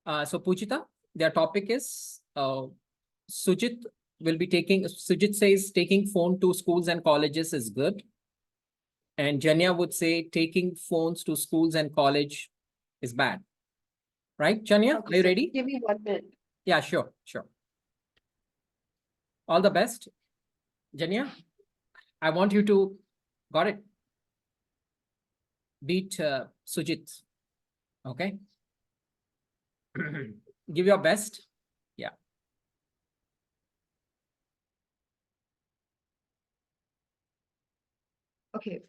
So Pujita, their topic is Sujit Sujit says taking phone to schools and colleges is good. And Janya would say taking phones to schools and college is bad. Right, Janya? Okay, are you so ready? give me 1 minute. Yeah, sure. All the best. Janya, I want you to, got it? Beat Sujit. Okay. Give your best. Yeah. Okay.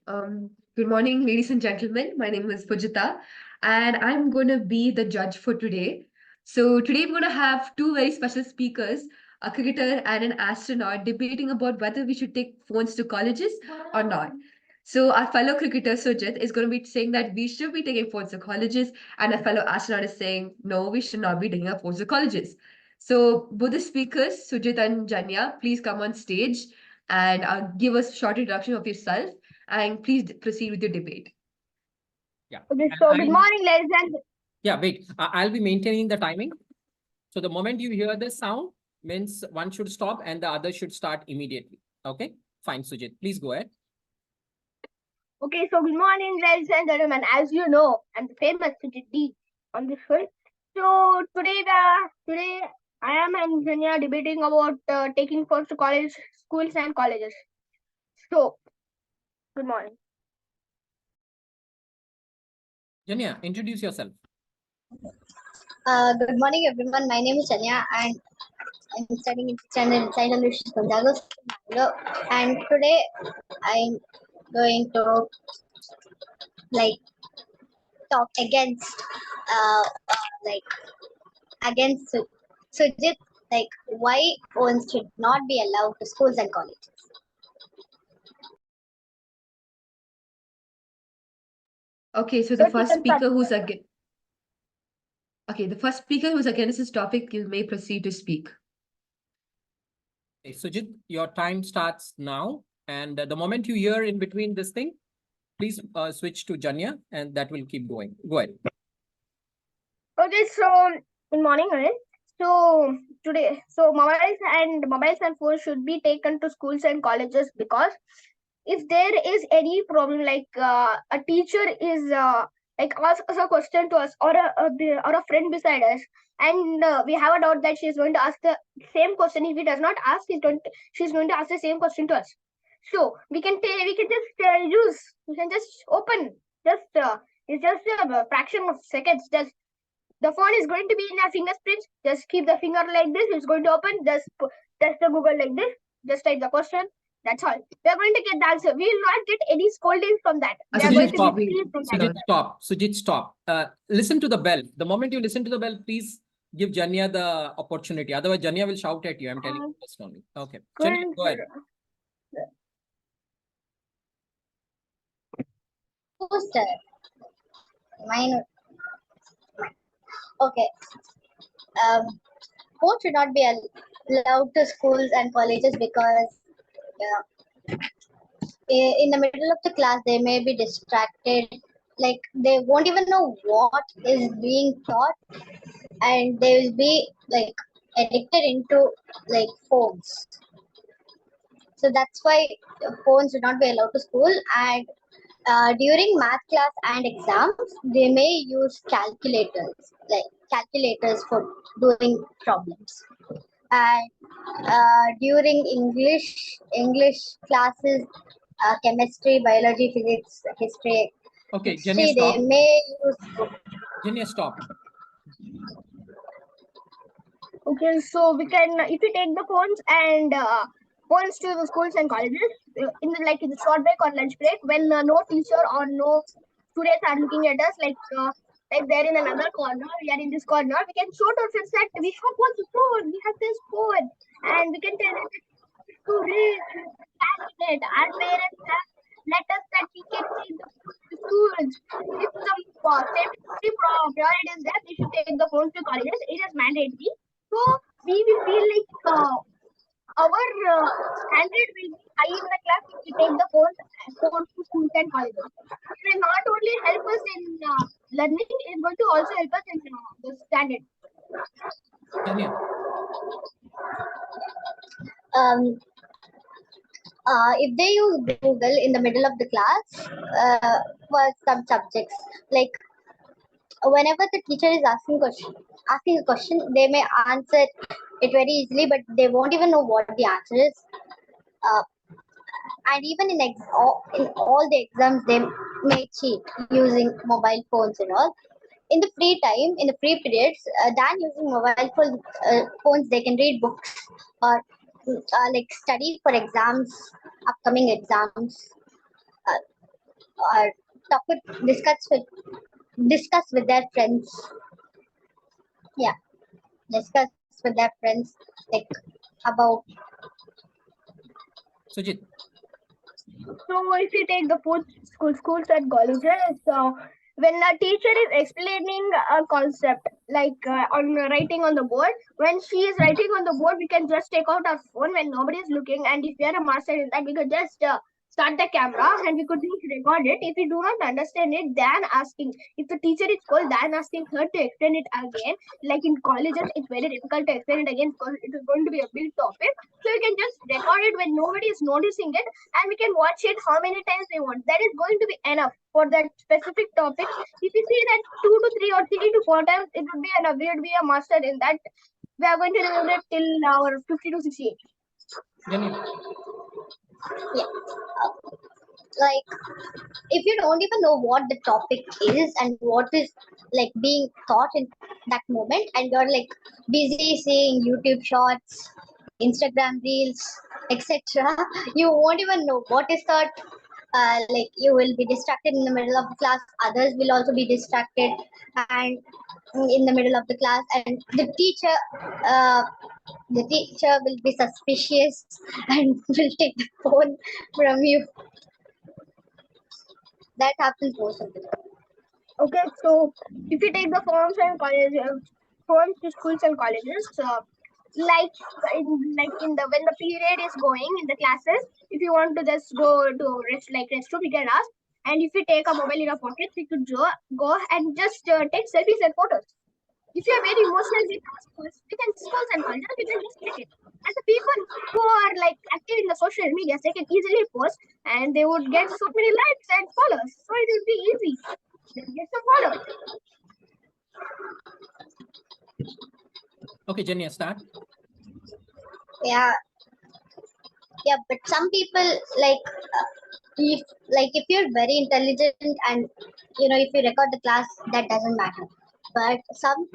Good morning, ladies and gentlemen. My name is Pujita, and I'm going to be the judge for today. So today we're going to have two very special speakers, a cricketer and an astronaut, debating about whether we should take phones to colleges or not. So our fellow cricketer Sujit is going to be saying that we should be taking phones to colleges, and a fellow astronaut is saying no, we should not be taking our phones to colleges. So both the speakers, Sujit and Janya, please come on stage and give us a short introduction of yourself, and please proceed with your debate. Yeah. Okay, so good morning, ladies and Yeah, wait. I'll be maintaining the timing. So the moment you hear the sound means one should stop and the other should start immediately. Okay, fine, Sujit. Please go ahead. okay, so good morning, ladies and gentlemen. As you know, I'm the famous CGD on this field. So today I am and Janya debating about taking phones to college, schools and colleges. So, good morning. Janya, introduce yourself. Good morning, everyone. My name is Chanya, and I'm studying in Standard Child English Punjab. And today I'm going to talk against against Sujit, why phones should not be allowed to schools and colleges. Okay, so the first speaker who's against. Okay, the first speaker who's against this topic, you may proceed to speak. Okay, Sujit, your time starts now. And the moment you hear in between this thing, please switch to Janya and that will keep going. Go ahead. Okay, so good morning, Anil. So today, mobiles and phones should be taken to schools and colleges, because if there is any problem, like a teacher is asks a question to us, or a friend beside us, and we have a doubt that she is going to ask the same question. If he does not ask, she's going to ask the same question to us. So we can just open, it's just a fraction of seconds. Just the phone is going to be in our fingerprints. Just keep the finger like this. It's going to open. Just test the Google like this. Just type the question. That's all. We are going to get the answer. We will not get any scolding from that. We are going to be free from that. Sujit, stop. Sujit, stop. Listen to the bell. The moment you listen to the bell, please give Janya the opportunity. Otherwise, Janya will shout at you. I'm telling you this only. Okay. Janya, go ahead. Poster. Mine. Okay. Phones should not be allowed to schools and colleges because in the middle of the class they may be distracted. Like they won't even know what is being taught, and they will be addicted into phones. So that's why phones should not be allowed to school. And during math class and exams, they may use calculators for doing problems. And during English classes, chemistry, biology, physics, history, okay, Janya, stop. They may use. Janya, stop. Okay, so we can, if we take the phones and phones to the schools and colleges in the short break or lunch break, when no teacher or no students are looking at us, like they're in another corner, we are in this corner, we can show to our friends that we have one phone, we have this phone, and we can tell them to read, calculate. Our parents have let us that we can see the schools. If some safety priority is there, we should take the phones to colleges. It is mandatory. So we will feel like our standard will be high in the class if we take the phone to schools and colleges. It will not only help us in learning, it is going to also help us in the standard. Janya. If they use Google in the middle of the class for some subjects, like whenever the teacher is asking a question, they may answer it very easily, but they won't even know what the answer is. Uh, and even in all the exams, they may cheat using mobile phones and all. In the free time, in the free periods, than using phones, they can read books or like study for exams, upcoming exams, or talk with discuss with their friends. Yeah, discuss with their friends like about. Sujit. So if you take the schools and colleges, when a teacher is explaining a concept, like on writing on the board, when she is writing on the board, we can just take out our phone when nobody is looking, and if we are a master in that, we could just start the camera and we could just record it. If we do not understand it, then asking. If the teacher is called, then asking her to explain it again. Like in colleges, it's very difficult to explain it again because it is going to be a big topic. So you can just record it when nobody is noticing it, and we can watch it how many times we want. That is going to be enough for that specific topic. If you see that 2 to 3 or 3 to 4 times, it would be enough. We would be a master in that. We are going to remember it till our 50 to 60 age. Janya. Yeah, like if you don't even know what the topic is and what is like being taught in that moment, and you're like busy seeing YouTube shorts, Instagram reels, etc., you won't even know what is taught. Like you will be distracted in the middle of the class, others will also be distracted and in the middle of the class, and uh, the teacher will be suspicious and will take the phone from you. That happens most of the time. Okay, so if you take the forms to schools and colleges, like in the when the period is going in the classes, if you want to just go to restroom, you can ask. And if you take a mobile in a pocket, you could go and just take selfies and photos. If you are very emotional with schools and colleges, you can just take it. And the people who are like active in the social media, they can easily post, and they would get so many likes and followers. So it will be easy. They'll get some followers. Okay, Janya, start. Yeah, yeah, but some people if you're very intelligent and if you record the class, that doesn't matter. But some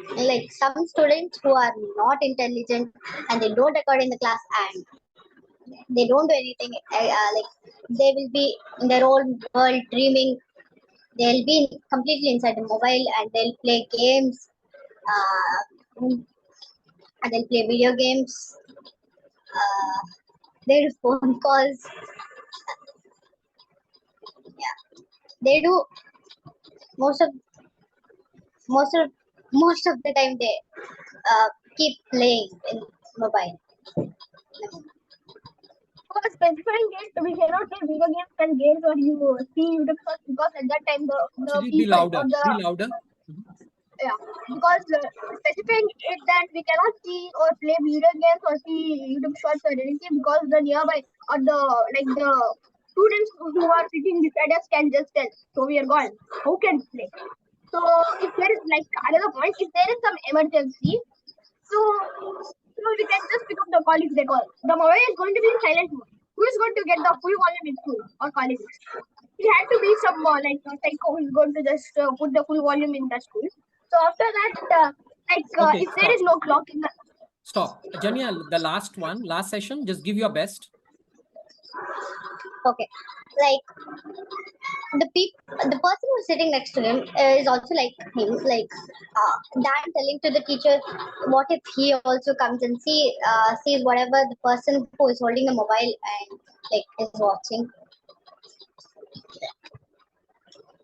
students who are not intelligent and they don't record in the class and they don't do anything, like they will be in their own world dreaming. They'll be completely inside the mobile and they'll play games, and they'll play video games. They do phone calls. Yeah, they do most of most of most of the time they keep playing in mobile. For specifying it, we cannot play video games and games or you see YouTube first, because at that time the Sujit, be people louder. or the Be louder. yeah, because specifying it that we cannot see or play video games or see YouTube shorts or anything, because the nearby or the students who are sitting beside us can just tell, so we are gone. How can play? So if there is another point, if there is some emergency, so we can just pick up the call if they call. The mobile is going to be in silent mode. Who is going to get the full volume in school or colleges? It had to be some psycho who is going to just put the full volume in the school. So after that, Okay, if there is no clock in the stop. Janya, the last session, just give your best. Okay, like the person who's sitting next to him is also like him, Dan telling to the teacher, what if he also comes and sees whatever the person who is holding the mobile and is watching.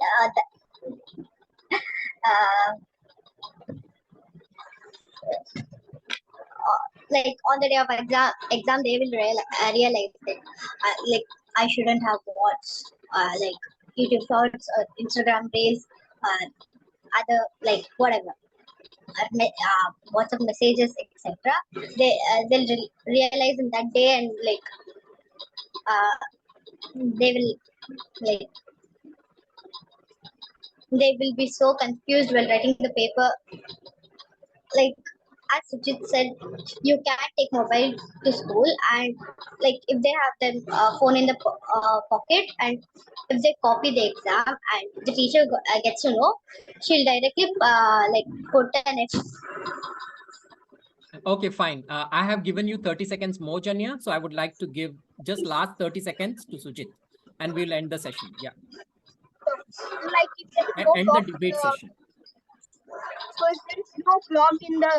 uh, the, uh, on the day of exam they will realize that I shouldn't have watched YouTube shorts or Instagram reels, other whatever. WhatsApp messages, etc. They'll realize in that day, and uh, they will like they will be so confused while writing the paper. Like as Sujit said, you can take mobile to school, and if they have their phone in the pocket, and if they copy the exam and the teacher gets to know, she'll directly put an F. Okay, fine. I have given you 30 seconds more, Janya. So I would like to give just last 30 seconds to Sujit, and we'll end the session. Yeah, Like if there is no end the clock, debate session. so if there is no clock in the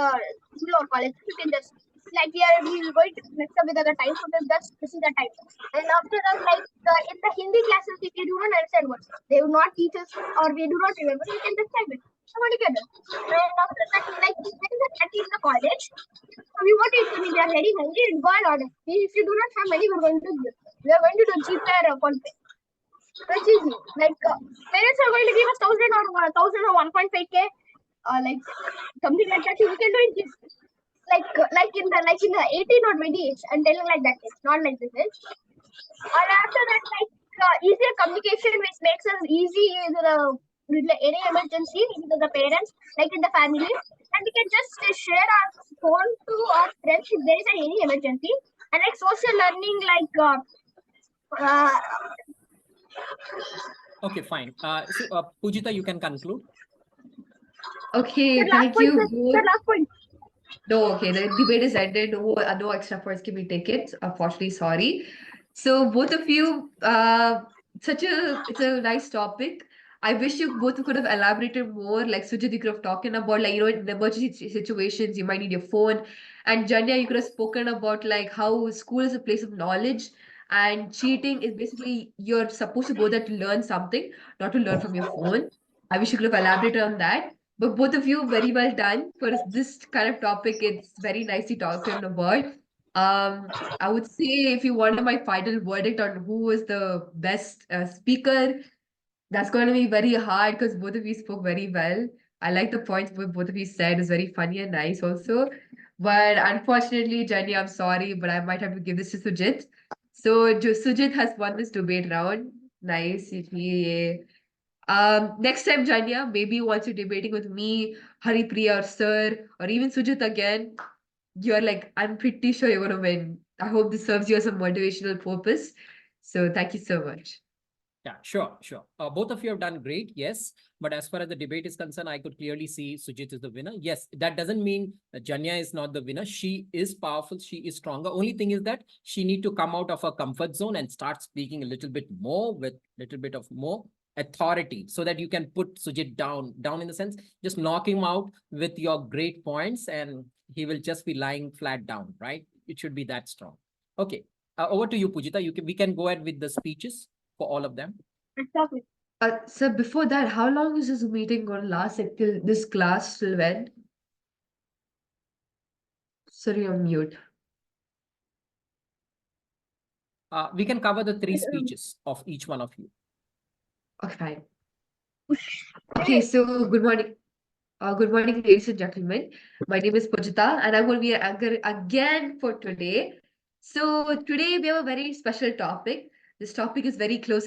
school or college, you can just we will going to mix up with other time, so we'll just see the time. And after that, in the Hindi classes, if you do not understand words, they will not teach us or we do not remember, we can just type it together. And after that, if there is a canteen in the college, so we want to eat something, we are very hungry and go and order. If you do not have money, we are going to do GPay or phone pay. That's easy. Parents are going to give us 1,000 or 1.5K, something like that. We can do it just in the 18 or 20 age and telling like that. It's not like this. And after that, easier communication, which makes us easy with any emergency with the parents, in the family, and we can just share our phone to our friends if there is any emergency. And social learning, Okay, fine. Pujita, you can conclude. Okay, last thank point, you sir. both. Sir, last point. No, okay, the debate is ended. No extra points can be taken. Unfortunately, sorry. So both of you, it's a nice topic. I wish you both could have elaborated more. Like Sujit, you could have talking about in emergency situations, you might need your phone. And Janya, you could have spoken about how school is a place of knowledge, and cheating is basically you're supposed to go there to learn something, not to learn from your phone. I wish you could have elaborated on that. But both of you, very well done for this kind of topic. It's very nicely talking about. I would say if you wanted my final verdict on who was the best speaker, that's going to be very hard because both of you spoke very well. I like the points what both of you said. It was very funny and nice also. But unfortunately, Jenny, I'm sorry, but I might have to give this to Sujit. So Sujit has won this debate round. Nice. Yeah. Next time, Janya, maybe once you're debating with me, Haripriya or Sir, or even Sujit again, you're I'm pretty sure you're gonna win. I hope this serves you as a motivational purpose. So thank you so much. Yeah, sure. Both of you have done great, yes. But as far as the debate is concerned, I could clearly see Sujit is the winner. Yes, that doesn't mean that Janya is not the winner. She is powerful. She is stronger. Only thing is that she need to come out of her comfort zone and start speaking a little bit more with little bit of more authority so that you can put Sujit down in the sense, just knock him out with your great points and he will just be lying flat down, right? It should be that strong. Okay, over to you, Pujita. We can go ahead with the speeches for all of them. Exactly. So before that, how long is this meeting going to last till this class will end? Sorry, I'm mute. We can cover the 3 speeches of each one of you. Okay, fine. Okay, so good morning. Good morning, ladies and gentlemen. My name is Pujita, and I'm going to be your anchor again for today. So today we have a very special topic. This topic is very close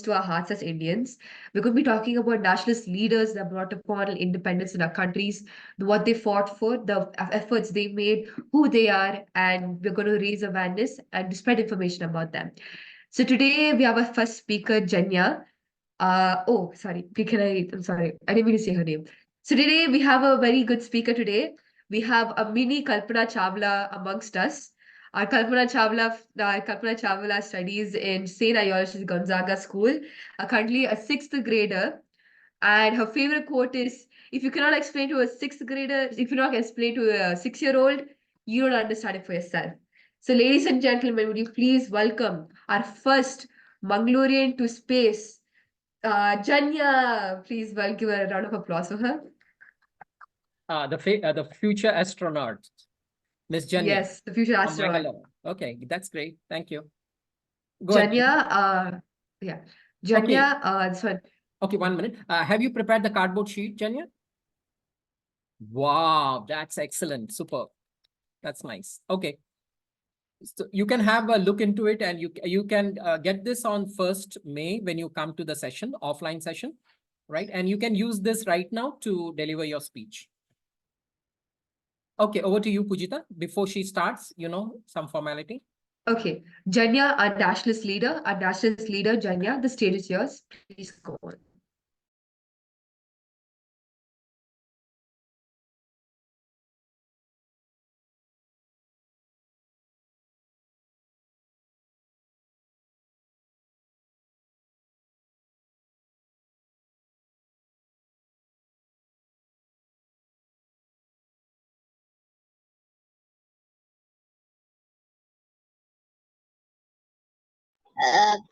to our hearts as Indians. We're going to be talking about nationalist leaders that brought upon independence in our countries, what they fought for, the efforts they made, who they are, and we're going to raise awareness and spread information about them. So today we have our first speaker, Janya. I'm sorry. I didn't mean to say her name. So today we have a very good speaker today. We have a mini Kalpana Chawla amongst us. Kalpana Chawla studies in St. Aloysius Gonzaga School, currently a 6th grader. And her favorite quote is, if you cannot explain to a 6th grader, if you cannot explain to a 6-year-old, you don't understand it for yourself. So ladies and gentlemen, would you please welcome our first Mangalorean to space, Janya. Please give a round of applause for her. The future astronaut, Miss Janya. Yes, the future astronaut. Okay, that's great. Thank you. Go Janya, ahead. Yeah. Janya, okay. this one. Okay, 1 minute. Have you prepared the cardboard sheet, Janya? Wow, that's excellent. Super. That's nice. Okay. So you can have a look into it, and you can get this on 1st May when you come to the session, offline session, right? And you can use this right now to deliver your speech. Okay, over to you, Pujita. Before she starts, some formality. Okay, Janya, our nationalist leader, Janya, the stage is yours. Please go on.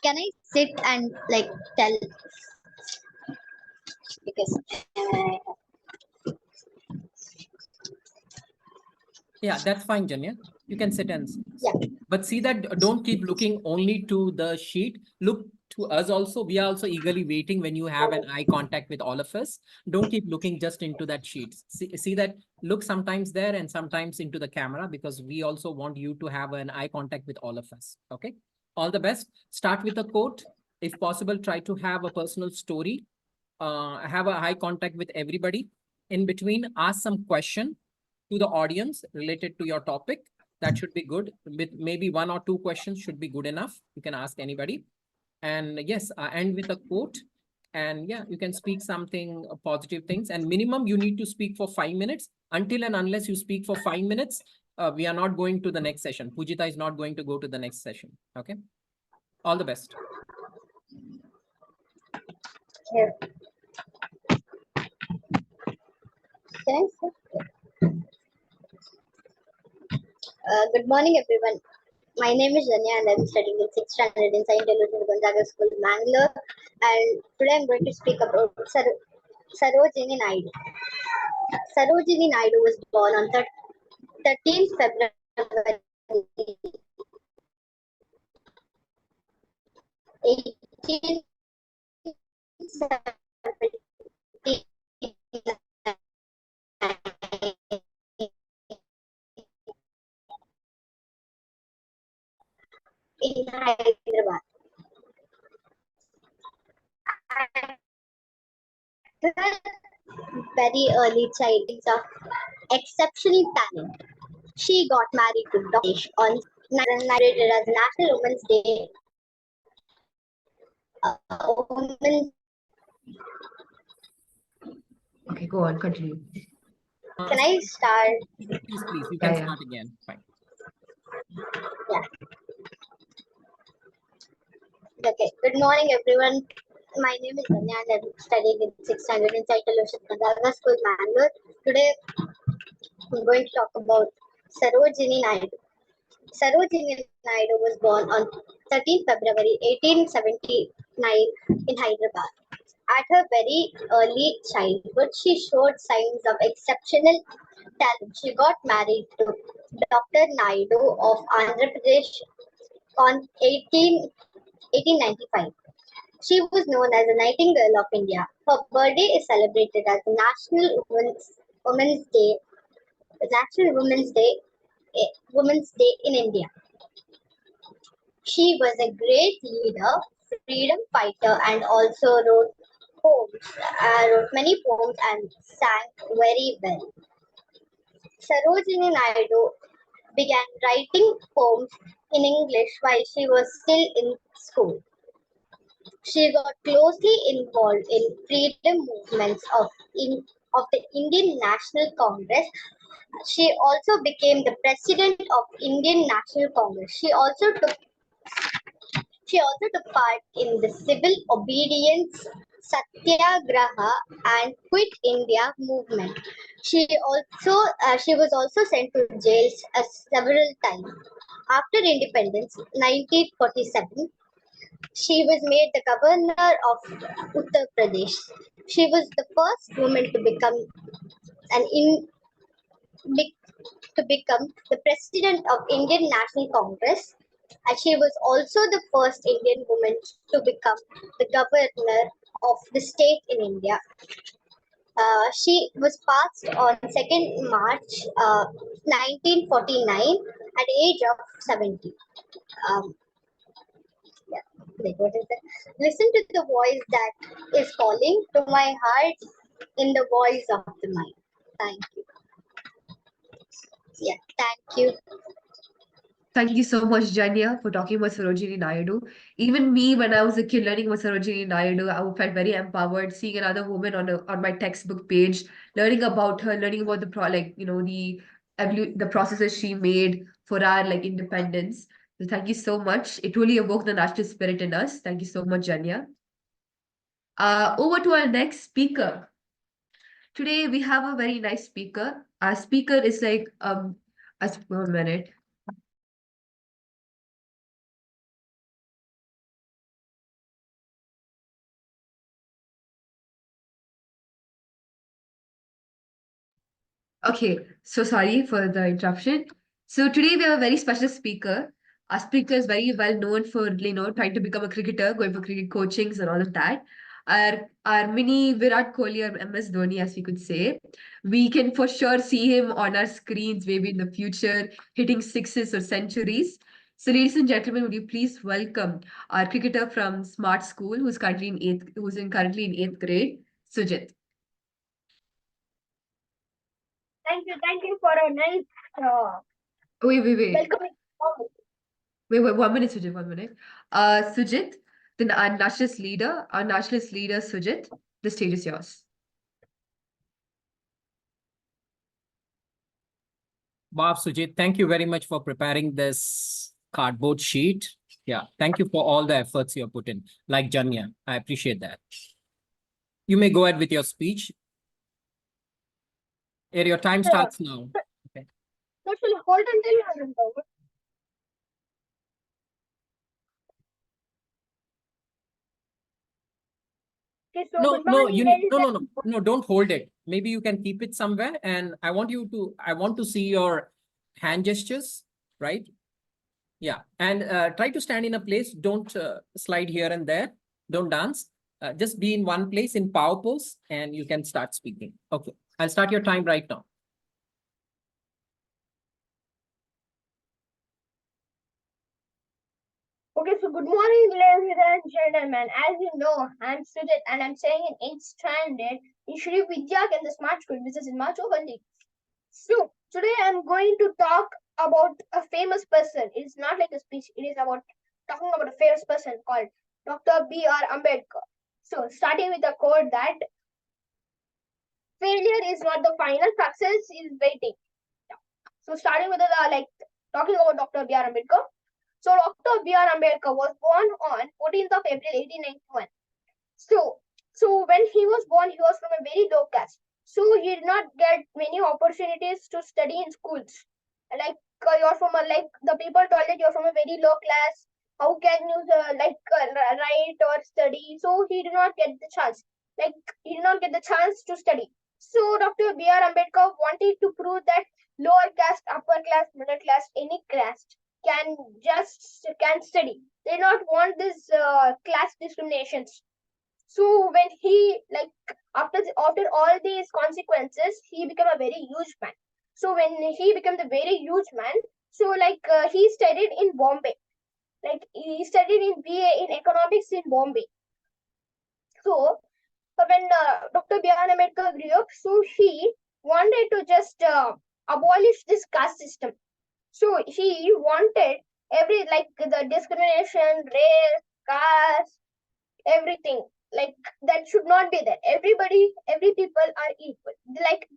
Can I sit and like tell because Yeah, that's fine, Janya. You can sit and yeah. but see that don't keep looking only to the sheet. Look to us also. We are also eagerly waiting when you have an eye contact with all of us. Don't keep looking just into that sheet. See that look sometimes there and sometimes into the camera, because we also want you to have an eye contact with all of us. Okay. All the best. Start with a quote. If possible, try to have a personal story. Have a eye contact with everybody. In between, ask some question to the audience related to your topic. That should be good. With maybe 1 or 2 questions should be good enough. You can ask anybody. And yes, end with a quote. And yeah, you can speak something positive things. And minimum, you need to speak for 5 minutes. Until and unless you speak for 5 minutes, we are not going to the next session. Pujita is not going to go to the next session. Okay. All the best. Here. Can I sit? Good morning, everyone. My name is Janya and I'm studying in 6th standard in St. Elizabeth Gonzaga School, Mangalore. And today I'm going to speak about Sarojini Naidu. Sarojini Naidu was born on 13th February 1879 in Hyderabad. Very early child of exceptional talent. She got married to Dr. on celebrated as National Women's Day. Women's, Okay, go on, continue. can I start? Please, you can Yeah. start again. Fine. Yeah. Okay. Good morning, everyone. My name is Anya and I'm studying in 6th standard in St. Elizabeth Gonzaga School, Mangalore. Today, I'm going to talk about Sarojini Naidu. Sarojini Naidu was born on 13 February 1879 in Hyderabad. At her very early childhood, she showed signs of exceptional talent. She got married to Dr. Naidu of Andhra Pradesh on 1895. She was known as the Nightingale of India. Her birthday is celebrated as Women's Day, National Women's Day in India. She was a great leader, freedom fighter, and also wrote many poems and sang very well. Sarojini Naidu began writing poems in English while she was still in school. She got closely involved in freedom movements of the Indian National Congress. She also became the president of Indian National Congress. She also took part in the civil obedience satyagraha and quit India movement. She was also sent to jail several times. After independence, 1947, she was made the governor of Uttar Pradesh. She was the first woman to become the president of Indian National Congress, and she was also the first Indian woman to become the governor of the state in India. She was passed on 2nd March 1949 at the age of 70. Um, yeah, like what is that? Listen to the voice that is calling to my heart in the voice of the mind. Thank you. Yeah, thank you. Thank you so much, Janya, for talking about Sarojini Naidu. Even me, when I was a kid learning about Sarojini Naidu, I felt very empowered seeing another woman on my textbook page, learning about her, learning about the processes she made for our independence. So thank you so much. It really awoke the national spirit in us. Thank you so much, Janya. Over to our next speaker. Today we have a very nice speaker. Our speaker is as 1 minute. Okay, so sorry for the interruption. So today we have a very special speaker. Our speaker is very well known for trying to become a cricketer, going for cricket coachings and all of that. Our mini Virat Kohli or MS Dhoni, as we could say. We can for sure see him on our screens maybe in the future, hitting sixes or centuries. So, ladies and gentlemen, would you please welcome our cricketer from Smart School, who's currently currently in 8th grade, Sujit. Thank you for a nice Wait. welcoming. Wait, 1 minute, Sujit, 1 minute. Sujit, our nationalist leader, Sujit, the stage is yours. Wow, Sujit, thank you very much for preparing this cardboard sheet. Yeah, thank you for all the efforts you have put in, like Janya. I appreciate that. You may go ahead with your speech. Your time starts now. Okay. Actually, hold until you are. Okay, so good morning, ladies No, don't hold it. Maybe you can keep it somewhere. And I want to see your hand gestures, right? Yeah. And try to stand in a place. Don't slide here and there. Don't dance. Just be in one place in power pose and you can start speaking. Okay. I'll start your time right now. Okay, so good morning, ladies and gentlemen. As you know, I'm Sujit and I'm staying in 8th standard in Shri Vidya and the Smart School, which is in Machopalli. So, today I'm going to talk about a famous person. It's not like a speech, it is about talking about a famous person called Dr. B.R. Ambedkar. So, starting with the quote that failure is not the final, success is waiting. Yeah. So, starting with talking about Dr. B.R. Ambedkar. So Dr. B.R. Ambedkar was born on 14th of April 1891. So when he was born, he was from a very low caste. So he did not get many opportunities to study in schools. You're from the people told that you're from a very low class. How can you write or study? So he did not get the chance. He did not get the chance to study. So Dr. B.R. Ambedkar wanted to prove that lower caste, upper class, middle class, any caste can study. They do not want this class discriminations. So when he after all these consequences, he became a very huge man. So when he became the very huge man, so he studied in Bombay. He studied in BA in economics in Bombay. So when Dr. B.R. Ambedkar grew up, so he wanted to just abolish this caste system. So he wanted the discrimination, race, caste, everything that should not be there. Every people are equal.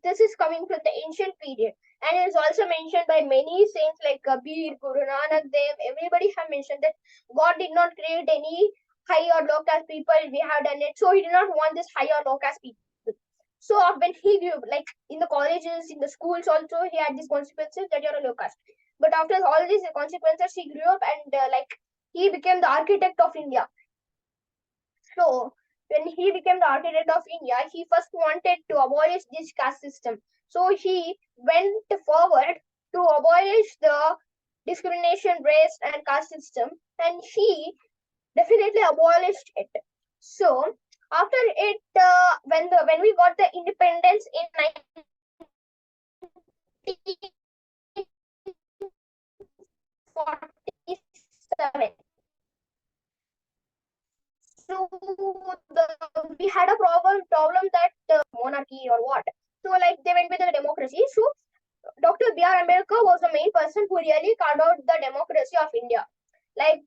This is coming from the ancient period, and it is also mentioned by many saints like Kabir, Guru Nanak Dev. Everybody have mentioned that God did not create any high or low caste people. We have done it, so He did not want this high or low caste people. So when he grew, in the colleges, in the schools also, he had these consequences that you're a low caste. But after all these consequences, he grew up and he became the architect of India. So when he became the architect of India, he first wanted to abolish this caste system. So he went forward to abolish the discrimination, race, and caste system, and he definitely abolished it. So After it, when we got the independence in 1947, so we had a problem that monarchy or what. So like they went with the democracy. So Dr. B.R. Ambedkar was the main person who really carved out the democracy of India. Like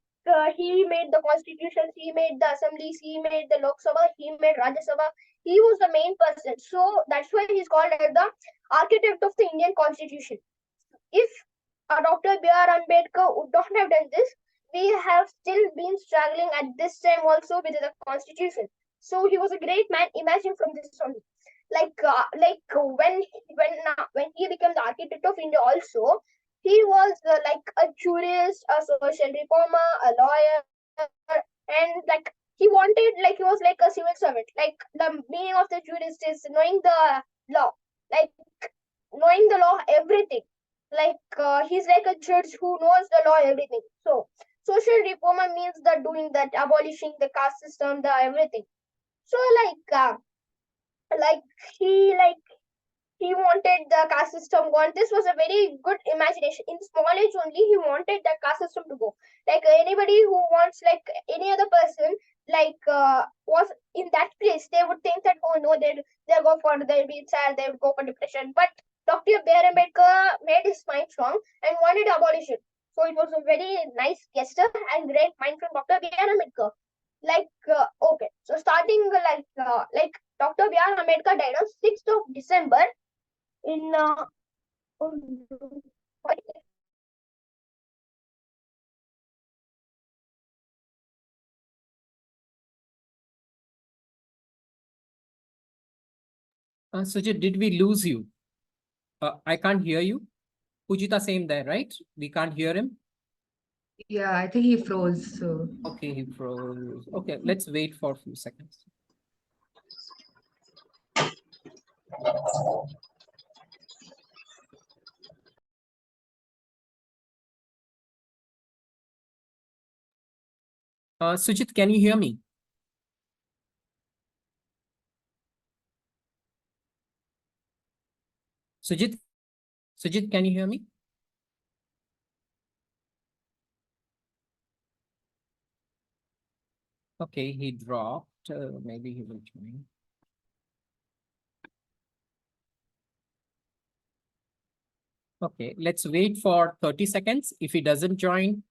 he made the constitutions, he made the assemblies, he made the Lok Sabha, he made Rajya Sabha. He was the main person. So that's why he's called as the architect of the Indian constitution. If Dr. B.R. Ambedkar would not have done this, we have still been struggling at this time also with the constitution. So he was a great man. Imagine from this only, when he became the architect of India, also he was like a jurist, a social reformer, a lawyer, and like he wanted, like he was like a civil servant. Like the meaning of the jurist is knowing the law, like knowing the law, everything. Like he's like a judge who knows the law, everything. So social reformer means that doing that, abolishing the caste system, the everything. So like he like he wanted the caste system gone. This was a very good imagination. In small age only, he wanted the caste system to go. Like anybody who wants, like any other person, like was in that place, they would think that, oh no, they'll go for, they'll be sad, they would go for depression. But Dr. B.R. Ambedkar made his mind strong and wanted abolition. So it was a very nice gesture and great mind from Dr. B.R. Ambedkar. Like okay, so starting like Dr. B.R. Ambedkar died on 6th of December in Sujit, did we lose you? I can't hear you. Pujita, same there, right? We can't hear him. Yeah, I think he froze. So Okay, he froze. Okay, let's wait for a few seconds. Sujit, can you hear me? Sujit, can you hear me? Okay, he dropped. Maybe he will join. Okay, let's wait for 30 seconds. If he doesn't join,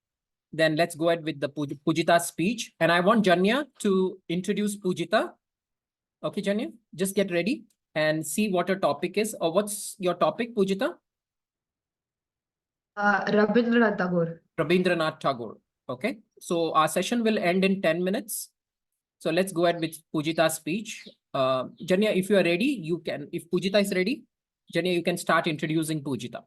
then let's go ahead with the Pujita speech. And I want Janya to introduce Pujita. Okay, Janya, just get ready and see what her topic is. Or what's your topic, Pujita? Rabindranath Tagore. Rabindranath Tagore. Okay, so our session will end in 10 minutes. So let's go ahead with Pujita's speech. Janya, if you are ready, you can. If Pujita is ready, Janya, you can start introducing Pujita.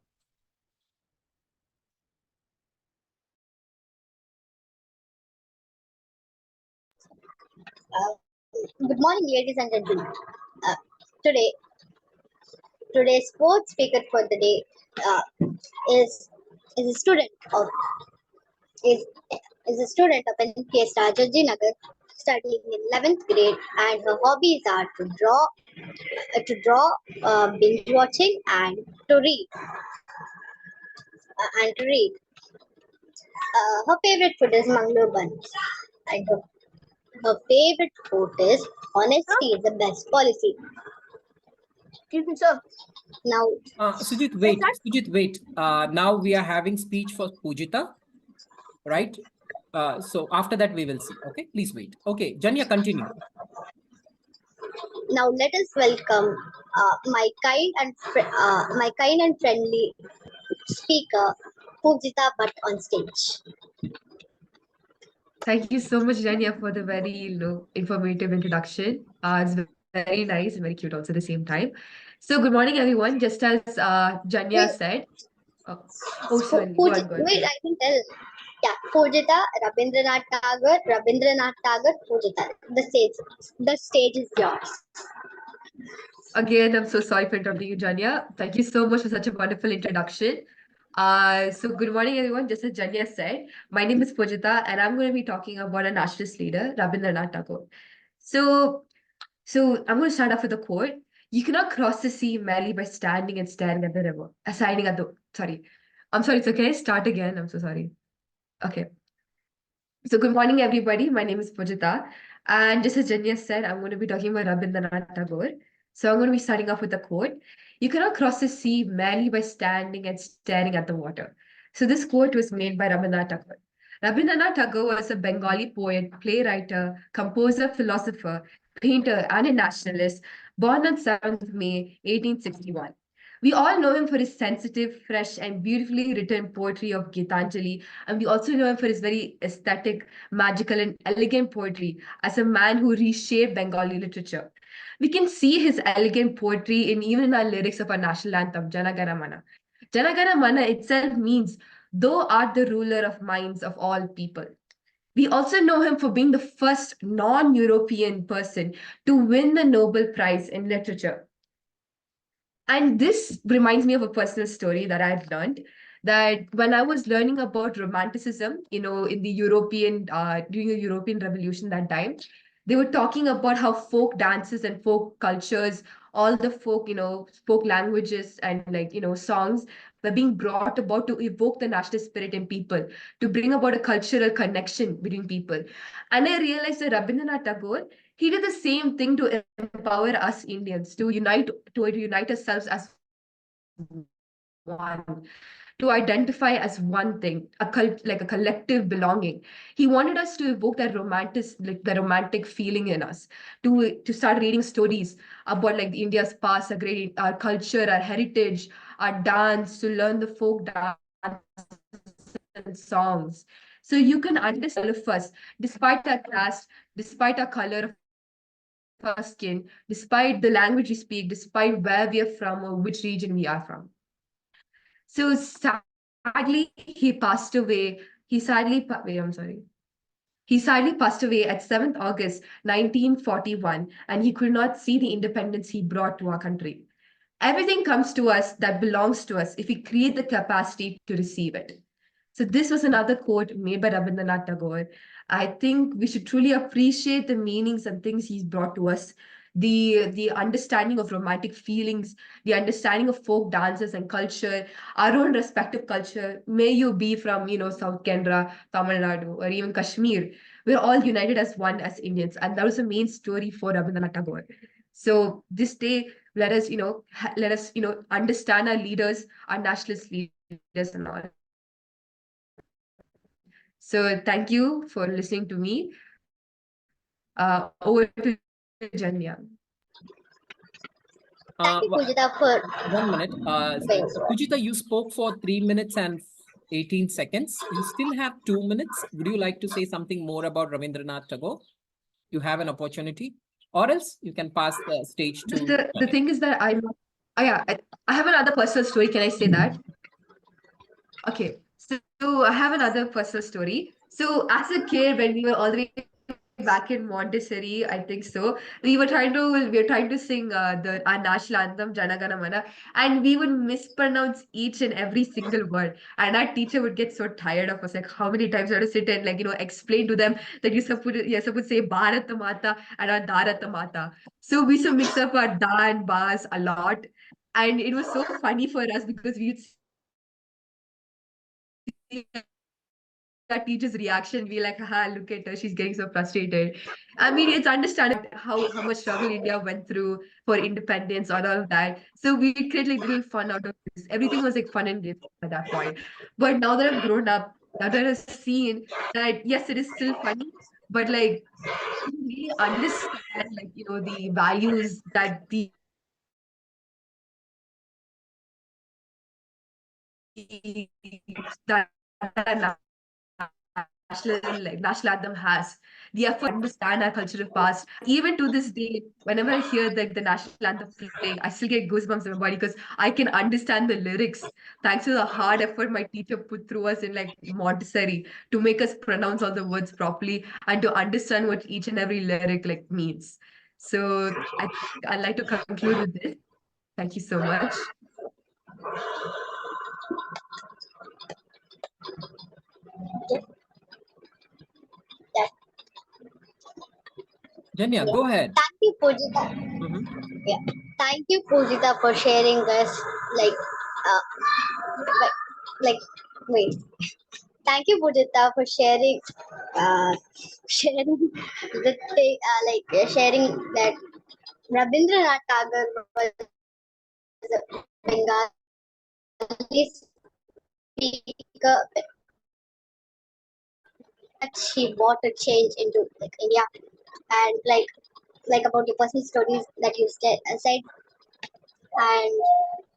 Good morning, ladies and gentlemen. Uh, today, today's fourth speaker for the day is is a student of is is a student of MTA Rajaji Nagar, studying in 11th grade, and her hobbies are to draw, binge watching, and to read. Her favorite food is mango buns, and her favorite quote is, "Honesty is the best policy." excuse me, sir. Now, Sujit, wait. Sujit, wait. Now we are having speech for Pujita, right? So after that we will see. Okay, please wait. Okay, Janya, continue. now let us welcome my kind and friendly speaker, Pujita Bhatt, on stage. Thank you so much, Janya, for the very informative introduction. It's very nice and very cute also at the same time. So good morning, everyone. Just as Janya Wait, said. Oh, sorry. Go on, go on. wait, I can tell. Yeah, Pujita, Rabindranath Tagore, Pujita. The stage is yours. Again, I'm so sorry for interrupting you, Janya. Thank you so much for such a wonderful introduction. So good morning, everyone. Just as Janya said, my name is Pujita, and I'm going to be talking about a nationalist leader, Rabindranath Tagore. So So I'm going to start off with a quote. You cannot cross the sea merely by standing and staring at the river. Signing at the, sorry. I'm sorry, it's okay. Start again. I'm so sorry. Okay. So good morning, everybody. My name is Pujita. And just as Janya said, I'm going to be talking about Rabindranath Tagore. So I'm going to be starting off with a quote. You cannot cross the sea merely by standing and staring at the water. So this quote was made by Rabindranath Tagore. Rabindranath Tagore was a Bengali poet, playwright, composer, philosopher, painter, and a nationalist, born on 7th May 1861. We all know him for his sensitive, fresh, and beautifully written poetry of Gitanjali, and we also know him for his very aesthetic, magical, and elegant poetry as a man who reshaped Bengali literature. We can see his elegant poetry in even in our lyrics of our national anthem, Jana Gana Mana. Jana Gana Mana itself means, "Thou art the ruler of minds of all people." We also know him for being the first non-European person to win the Nobel Prize in Literature. And this reminds me of a personal story that I've learned, that when I was learning about romanticism, in the during the European Revolution that time, they were talking about how folk dances and folk cultures, all the folk, folk languages and songs were being brought about to evoke the national spirit in people, to bring about a cultural connection between people. And I realized that Rabindranath Tagore, he did the same thing to empower us Indians, to unite ourselves as one, to identify as one thing, like a collective belonging. He wanted us to evoke the romantic feeling in us, to start reading stories about like India's past, our culture, our heritage, our dance, to learn the folk dance and songs. So you can understand all of us, despite our caste, despite our color of our skin, despite the language we speak, despite where we are from or which region we are from. So sadly, he passed away. I'm sorry. He sadly passed away at 7th August 1941, and he could not see the independence he brought to our country. Everything comes to us that belongs to us if we create the capacity to receive it. So this was another quote made by Rabindranath Tagore. I think we should truly appreciate the meanings and things he's brought to us, the understanding of romantic feelings, the understanding of folk dances and culture, our own respective culture. May you be from, South Canara, Tamil Nadu, or even Kashmir. We're all united as one as Indians. And that was the main story for Rabindranath Tagore. So this day, let us, understand our leaders, our nationalist leaders and all. So thank you for listening to me. Over to Janya. Thank you, Wha- Pujita, for 1 minute. being so. Pujita, you spoke for 3 minutes and 18 seconds. You still have 2 minutes. Would you like to say something more about Rabindranath Tagore? You have an opportunity, or else you can pass the stage to The Janya. thing is that I have another personal story. Can I say that? Okay. So I have another personal story. So as a kid, when we were all the way back in Montessori, I think so. We were trying to sing our national anthem, Jana Gana Mana, and we would mispronounce each and every single word. And our teacher would get so tired of us, like how many times we had to sit and explain to them that you're supposed to say Bharat Mata and our Darat Mata. So we used to mix up our da and bas a lot. And it was so funny for us because we'd see our teacher's reaction, be like, haha, look at her, she's getting so frustrated. I mean, it's understandable how much struggle India went through for independence or all of that. So we create like little fun out of this. Everything was like fun and games at that point. But now that I've grown up, now that I've seen that yes, it is still funny, but like you really understand the values that that national anthem has, the effort to understand our cultural past. Even to this day, whenever I hear the national anthem playing, I still get goosebumps in my body because I can understand the lyrics thanks to the hard effort my teacher put through us in like Montessori to make us pronounce all the words properly and to understand what each and every lyric like means. So I'd like to conclude with this. Thank you so much. Janya, Yeah. go ahead. Thank you, Pujita. Mhm. Yeah. Thank you, Pujita, for sharing this. Like, like, wait. Thank you, Pujita, for sharing, sharing the thing, sharing that Rabindranath Tagore was a Bengali speaker that she brought a change into like India, and like about your personal stories that you said, and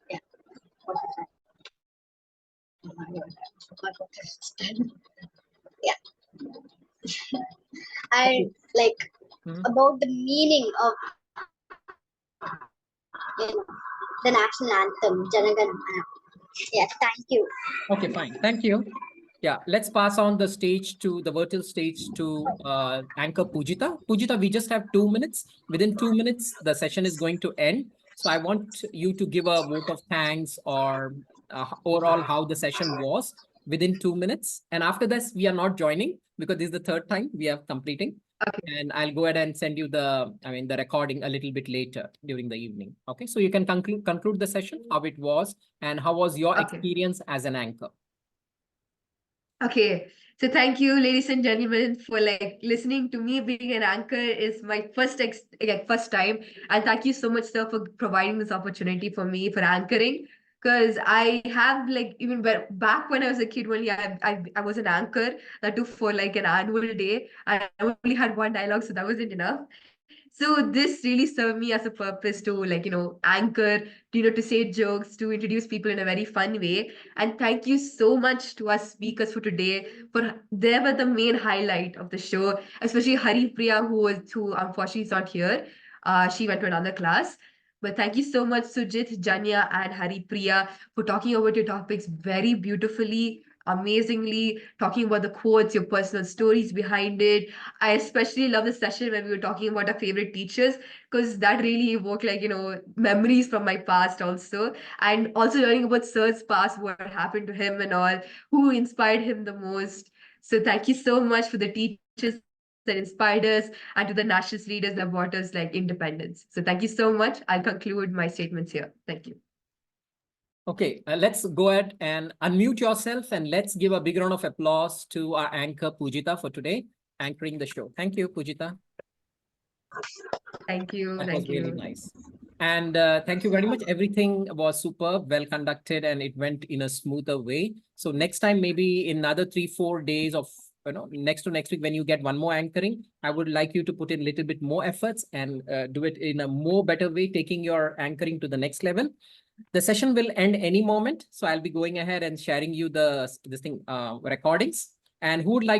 yeah, what was that? Oh my God, I forgot what I said. Yeah, and like Mhm. about the meaning of you know, the national anthem, Janagan Mana. Yeah, thank you. Okay, fine. Thank you. Yeah, let's pass on the stage to the virtual stage to anchor Pujita. Pujita, we just have 2 minutes. Within 2 minutes, the session is going to end. So I want you to give a vote of thanks or overall how the session was within 2 minutes. And after this, we are not joining because this is the third time we are completing. Okay. And I'll go ahead and send you the recording a little bit later during the evening. Okay, so you can conclude the session, how it was, and how was your Okay. experience as an anchor. Okay, so thank you, ladies and gentlemen, for like listening to me. Being an anchor is my first time, and thank you so much, sir, for providing this opportunity for me for anchoring. Because I have like even back when I was a kid, only I was an anchor that too for like an annual day. I only had one dialogue, so that wasn't enough. So this really served me as a purpose to anchor, to say jokes, to introduce people in a very fun way. And thank you so much to our speakers for today. They were the main highlight of the show, especially Hari Priya, who unfortunately is not here. She went to another class. But thank you so much, Sujit, Janya, and Hari Priya, for talking about your topics very beautifully, amazingly, talking about the quotes, your personal stories behind it. I especially love the session when we were talking about our favorite teachers, because that really evoked memories from my past also. And also learning about Sir's past, what happened to him and all, who inspired him the most. So thank you so much for the teachers that inspired us, and to the nationalist leaders that brought us like independence. So thank you so much. I'll conclude my statements here. Thank you. Okay, let's go ahead and unmute yourself and let's give a big round of applause to our anchor Pujita for today, anchoring the show. Thank you, Pujita. Thank you. That Thank was really you. nice. And thank you very much. Everything was superb, well conducted, and it went in a smoother way. So next time, maybe in another 3-4 days of, next to next week, when you get one more anchoring, I would like you to put in a little bit more efforts and do it in a more better way, taking your anchoring to the next level. The session will end any moment. So I'll be going ahead and sharing you the recordings. And who would like to